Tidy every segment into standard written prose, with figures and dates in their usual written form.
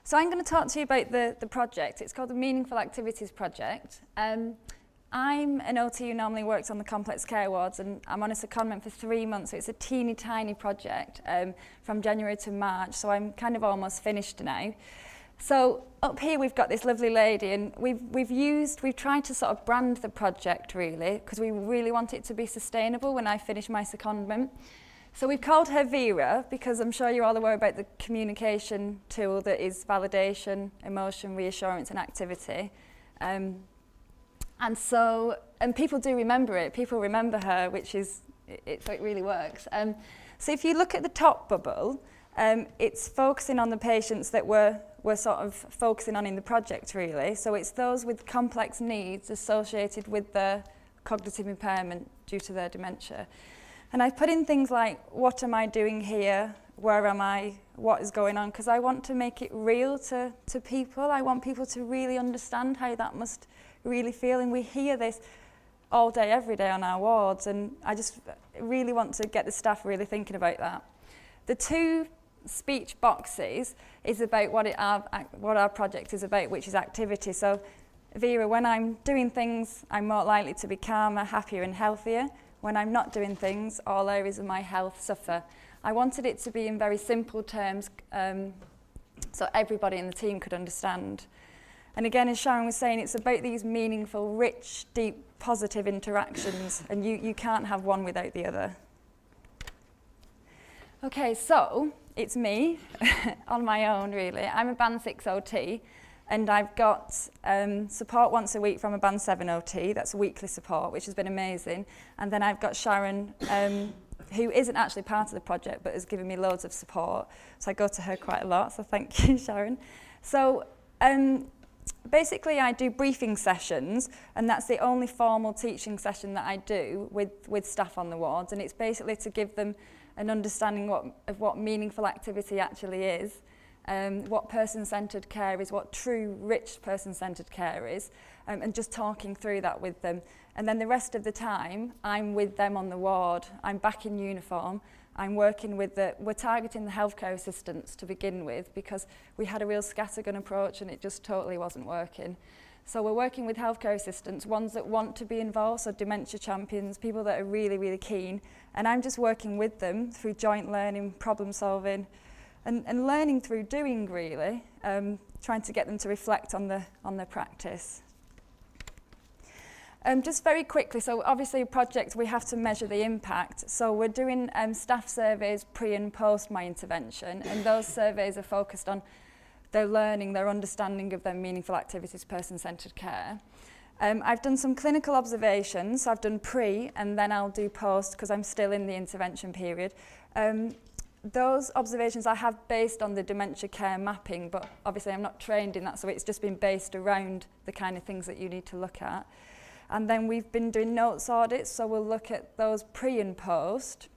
So I'm going to talk to you about the project. It's called the Meaningful Activities Project. I'm an OT who normally works on the complex care wards, and I'm on a secondment for 3 months, so it's a teeny tiny project from January to March, so I'm kind of almost finished now. So up here we've got this lovely lady, and we've tried to sort of brand the project really, because we really want it to be sustainable when I finish my secondment. So we've called her Vera, because I'm sure you're all aware about the communication tool that is validation, emotion, reassurance and activity. And people do remember it. People remember her, which is, so it really works. So if you look at the top bubble, it's focusing on the patients that we're sort of focusing on in the project really. So it's those with complex needs associated with their cognitive impairment due to their dementia. And I've put in things like, what am I doing here? Where am I? What is going on? Because I want to make it real to people. I want people to really understand how that must really feel. And we hear this all day, every day on our wards. And I just really want to get the staff really thinking about that. The two speech boxes is about what our project is about, which is activity. So, Vera, when I'm doing things, I'm more likely to be calmer, happier and healthier. When I'm not doing things, all areas of my health suffer. I wanted it to be in very simple terms so everybody in the team could understand. And again, as Sharon was saying, it's about these meaningful, rich, deep, positive interactions, and you can't have one without the other. Okay, so it's me on my own really. I'm a Band 6 OT, and I've got support once a week from a Band 7 OT. That's weekly support, which has been amazing. And then I've got Sharon, who isn't actually part of the project, but has given me loads of support. So I go to her quite a lot, so thank you, Sharon. So basically I do briefing sessions, and that's the only formal teaching session that I do with staff on the wards. And it's basically to give them an understanding of what meaningful activity actually is, what person-centred care is, what true rich person-centred care is, and just talking through that with them. And then the rest of the time, I'm with them on the ward. I'm back in uniform. I'm working with we're targeting the healthcare assistants to begin with, because we had a real scattergun approach and it just totally wasn't working. So we're working with healthcare assistants, ones that want to be involved, so dementia champions, people that are really, really keen. And I'm just working with them through joint learning, problem solving, and learning through doing really, trying to get them to reflect on their practice. Just very quickly, so obviously a project, we have to measure the impact. So we're doing staff surveys pre and post my intervention, and those surveys are focused on their learning, their understanding of their meaningful activities, person-centred care. I've done some clinical observations, so I've done pre and then I'll do post because I'm still in the intervention period. Those observations I have based on the dementia care mapping, but obviously I'm not trained in that, so it's just been based around the kind of things that you need to look at. And then we've been doing notes audits, so we'll look at those pre and post.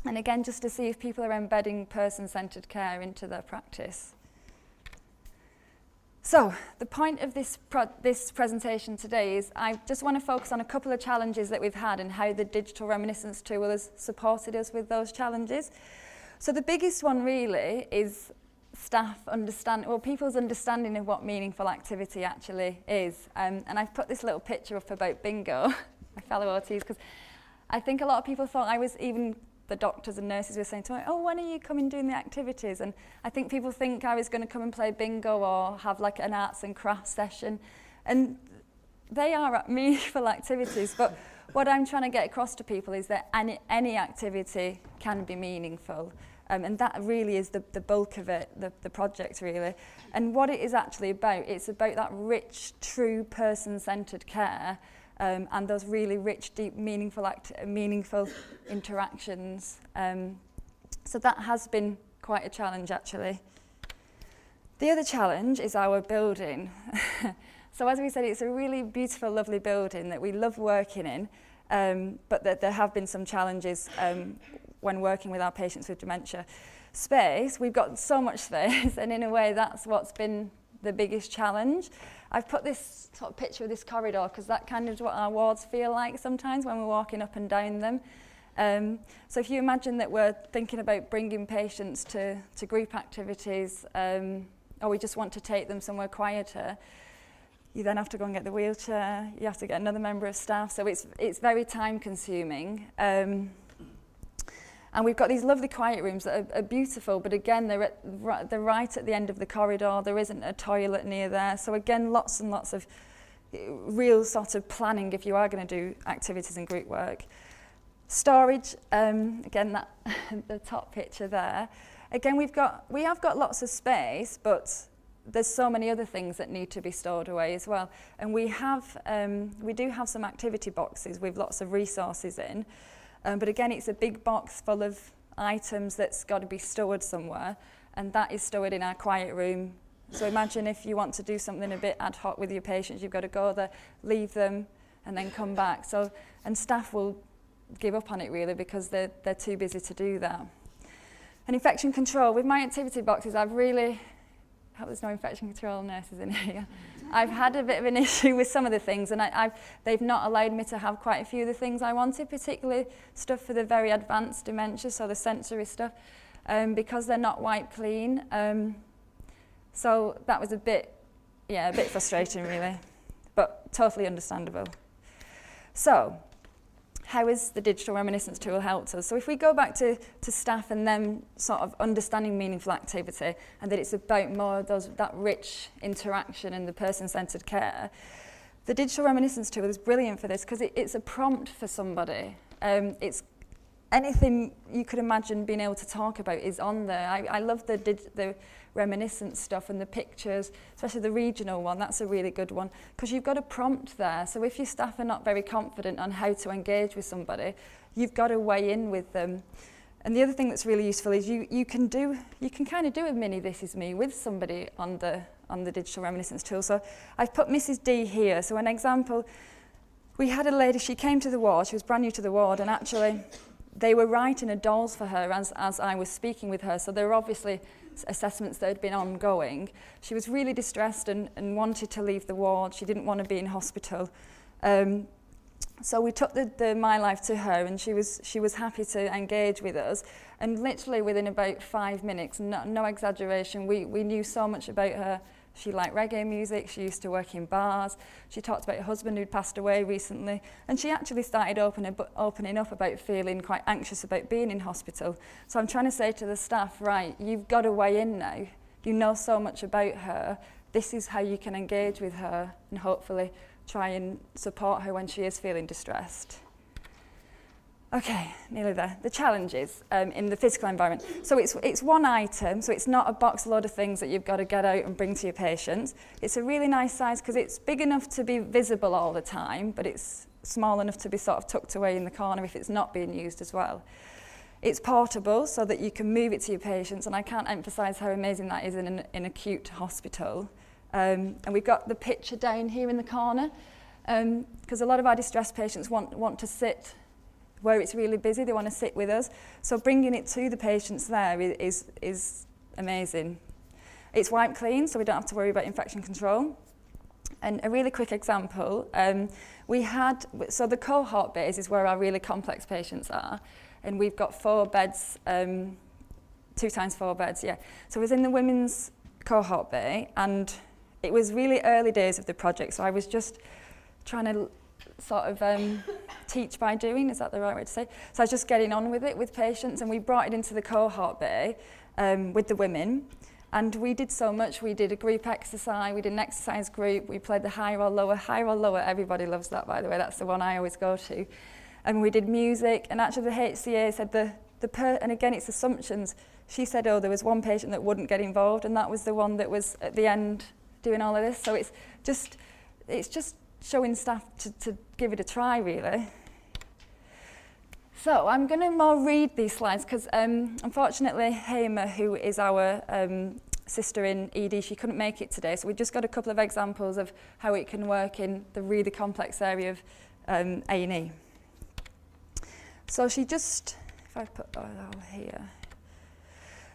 And again, just to see if people are embedding person-centred care into their practice. So, the point of this presentation today is I just want to focus on a couple of challenges that we've had and how the digital reminiscence tool has supported us with those challenges. So the biggest one really is people's understanding of what meaningful activity actually is. And I've put this little picture up about bingo, my fellow OTs, because I think a lot of people thought even the doctors and nurses were saying to me, oh, when are you coming doing the activities? And I think people think I was going to come and play bingo or have like an arts and crafts session. And they are meaningful activities, but what I'm trying to get across to people is that any activity can be meaningful. And that really is the bulk of it, the project really. And what it is actually about, it's about that rich, true person-centred care and those really rich, deep, meaningful interactions. So that has been quite a challenge actually. The other challenge is our building. So as we said, it's a really beautiful, lovely building that we love working in, but that there have been some challenges when working with our patients with dementia. Space, we've got so much space, and in a way that's what's been the biggest challenge. I've put this sort of picture of this corridor because that kind of is what our wards feel like sometimes when we're walking up and down them. So if you imagine that we're thinking about bringing patients to group activities or we just want to take them somewhere quieter, you then have to go and get the wheelchair, you have to get another member of staff, so it's very time consuming. And we've got these lovely quiet rooms that are beautiful, but again, they're right at the end of the corridor, there isn't a toilet near there, so again, lots and lots of real sort of planning if you are going to do activities and group work. Storage, again, that the top picture there. Again, we have got lots of space, but there's so many other things that need to be stored away as well. And we do have some activity boxes with lots of resources in, but again, it's a big box full of items that's got to be stored somewhere, and that is stored in our quiet room. So imagine if you want to do something a bit ad hoc with your patients, you've got to go there, leave them, and then come back. So, and staff will give up on it really because they're too busy to do that. And infection control, with my activity boxes, I hope there's no infection control nurses in here. I've had a bit of an issue with some of the things, and they've not allowed me to have quite a few of the things I wanted, particularly stuff for the very advanced dementia, so the sensory stuff, because they're not wiped clean. So that was a bit frustrating really, but totally understandable. So, how has the digital reminiscence tool helped us? So if we go back to staff and them sort of understanding meaningful activity, and that it's about more of that rich interaction and the person-centred care, the digital reminiscence tool is brilliant for this because it's a prompt for somebody. It's anything you could imagine being able to talk about is on there. I love the reminiscence stuff and the pictures, especially the regional one. That's a really good one because you've got a prompt there. So if your staff are not very confident on how to engage with somebody, you've got to weigh in with them. And the other thing that's really useful is you can kind of do a mini This Is Me with somebody on the digital reminiscence tool. So I've put Mrs. D here. So an example, we had a lady, she came to the ward, she was brand new to the ward, and actually they were writing a dolls for her as I was speaking with her. So there were obviously assessments that had been ongoing. She was really distressed and wanted to leave the ward. She didn't want to be in hospital. So we took the My Life to her, and she was happy to engage with us. And literally within about 5 minutes, no exaggeration, we knew so much about her. She liked reggae music, she used to work in bars, she talked about her husband who'd passed away recently, and she actually started opening up about feeling quite anxious about being in hospital. So I'm trying to say to the staff, right, you've got to weigh in now. You know so much about her. This is how you can engage with her and hopefully try and support her when she is feeling distressed. Okay, nearly there. The challenges in the physical environment. So it's one item, so it's not a box load of things that you've got to get out and bring to your patients. It's a really nice size because it's big enough to be visible all the time, but it's small enough to be sort of tucked away in the corner if it's not being used as well. It's portable so that you can move it to your patients, and I can't emphasise how amazing that is in an acute hospital. And we've got the picture down here in the corner because a lot of our distressed patients want to sit where it's really busy, they want to sit with us. So bringing it to the patients there is amazing. It's wiped clean, so we don't have to worry about infection control. And a really quick example, so the cohort bays is where our really complex patients are, and we've got 4 beds, 2 times 4 beds, yeah. So I was in the women's cohort bay, and it was really early days of the project, so I was just trying to sort of teach by doing, is that the right way to say? So I was just getting on with it with patients, and we brought it into the cohort bay with the women, and we did so much. We did a group exercise, we did an exercise group, we played the high roll lower, everybody loves that, by the way, that's the one I always go to. And we did music, and actually the HCA said and again it's assumptions, she said, oh, there was one patient that wouldn't get involved, and that was the one that was at the end doing all of this. So it's just showing staff to give it a try, really. So I'm going to more read these slides because unfortunately Hamer, who is our sister in ED, she couldn't make it today, so we just got a couple of examples of how it can work in the really complex area of A&E. So she just, if I put that all here.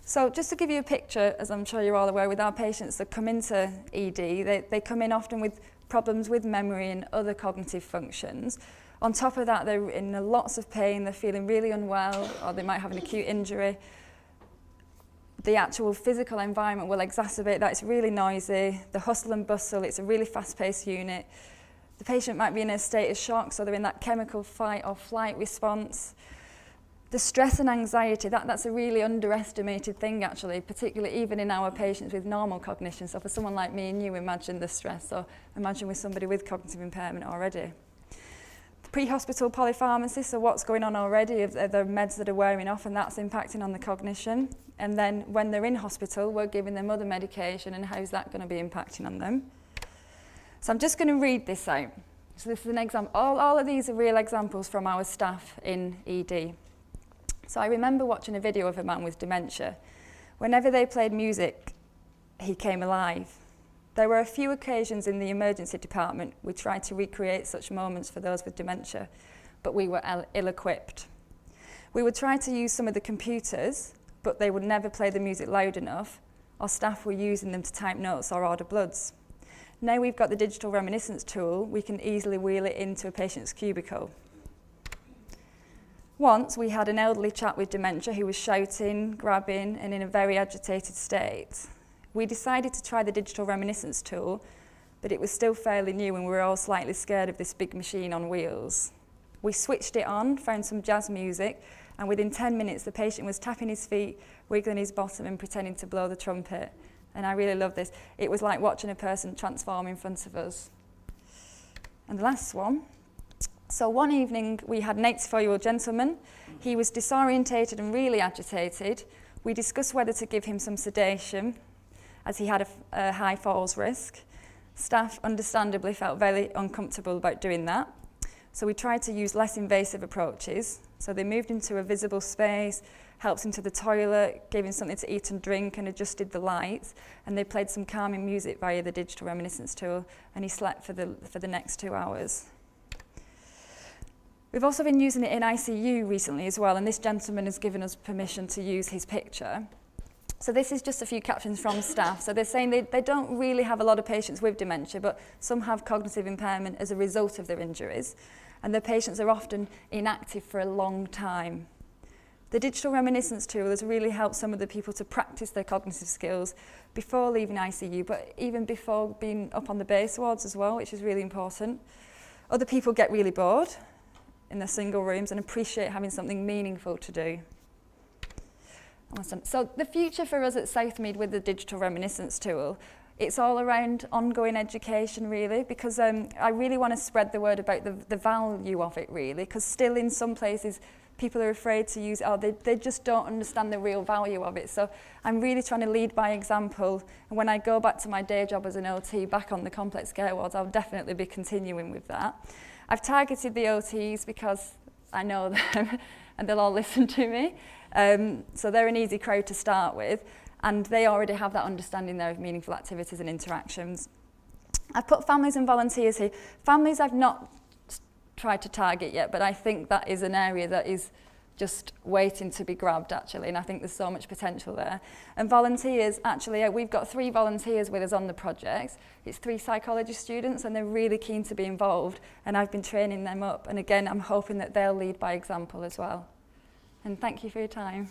So just to give you a picture, as I'm sure you're all aware, with our patients that come into ED, they come in often with problems with memory and other cognitive functions. On top of that, they're in lots of pain, they're feeling really unwell, or they might have an acute injury. the actual physical environment will exacerbate that. It's really noisy, the hustle and bustle, it's a really fast-paced unit. The patient might be in a state of shock, so they're in that chemical fight or flight response. The stress and anxiety, that's a really underestimated thing actually, particularly even in our patients with normal cognition. So for someone like me and you, imagine the stress, or imagine with somebody with cognitive impairment already. The pre-hospital polypharmacy, so what's going on already, are the meds that are wearing off, and that's impacting on the cognition. And then when they're in hospital, we're giving them other medication, and how's that going to be impacting on them? So I'm just going to read this out. So this is an example. All of these are real examples from our staff in ED. So I remember watching a video of a man with dementia. Whenever they played music, he came alive. There were a few occasions in the emergency department we tried to recreate such moments for those with dementia, but we were ill-equipped. We would try to use some of the computers, but they would never play the music loud enough, or staff were using them to type notes or order bloods. Now we've got the digital reminiscence tool, we can easily wheel it into a patient's cubicle. Once we had an elderly chap with dementia who was shouting, grabbing, and in a very agitated state. We decided to try the digital reminiscence tool, but it was still fairly new and we were all slightly scared of this big machine on wheels. We switched it on, found some jazz music, and within 10 minutes the patient was tapping his feet, wiggling his bottom and pretending to blow the trumpet. And I really love this. It was like watching a person transform in front of us. And the last one. So one evening we had an 84-year-old gentleman. He was disorientated and really agitated. We discussed whether to give him some sedation as he had a high falls risk. Staff understandably felt very uncomfortable about doing that. So we tried to use less invasive approaches. So they moved into a visible space, helped him to the toilet, gave him something to eat and drink and adjusted the lights. And they played some calming music via the digital reminiscence tool and he slept for the next 2 hours. We've also been using it in ICU recently as well, and this gentleman has given us permission to use his picture. So this is just a few captions from staff. So they're saying they don't really have a lot of patients with dementia, but some have cognitive impairment as a result of their injuries, and their patients are often inactive for a long time. The digital reminiscence tool has really helped some of the people to practice their cognitive skills before leaving ICU, but even before being up on the base wards as well, which is really important. Other people get really bored in their single rooms and appreciate having something meaningful to do. So the future for us at Southmead with the digital reminiscence tool, it's all around ongoing education really, because I really want to spread the word about the value of it really, because still in some places people are afraid to use it, or they just don't understand the real value of it. So I'm really trying to lead by example, and when I go back to my day job as an OT back on the complex care wards, I'll definitely be continuing with that. I've targeted the OTs because I know them and they'll all listen to me. So they're an easy crowd to start with, and they already have that understanding there of meaningful activities and interactions. I've put families and volunteers here. Families I've not tried to target yet, but I think that is an area that is just waiting to be grabbed actually, and I think there's so much potential there. And volunteers, actually, we've got 3 volunteers with us on the project. It's 3 psychology students and they're really keen to be involved, and I've been training them up, and again I'm hoping that they'll lead by example as well. And thank you for your time.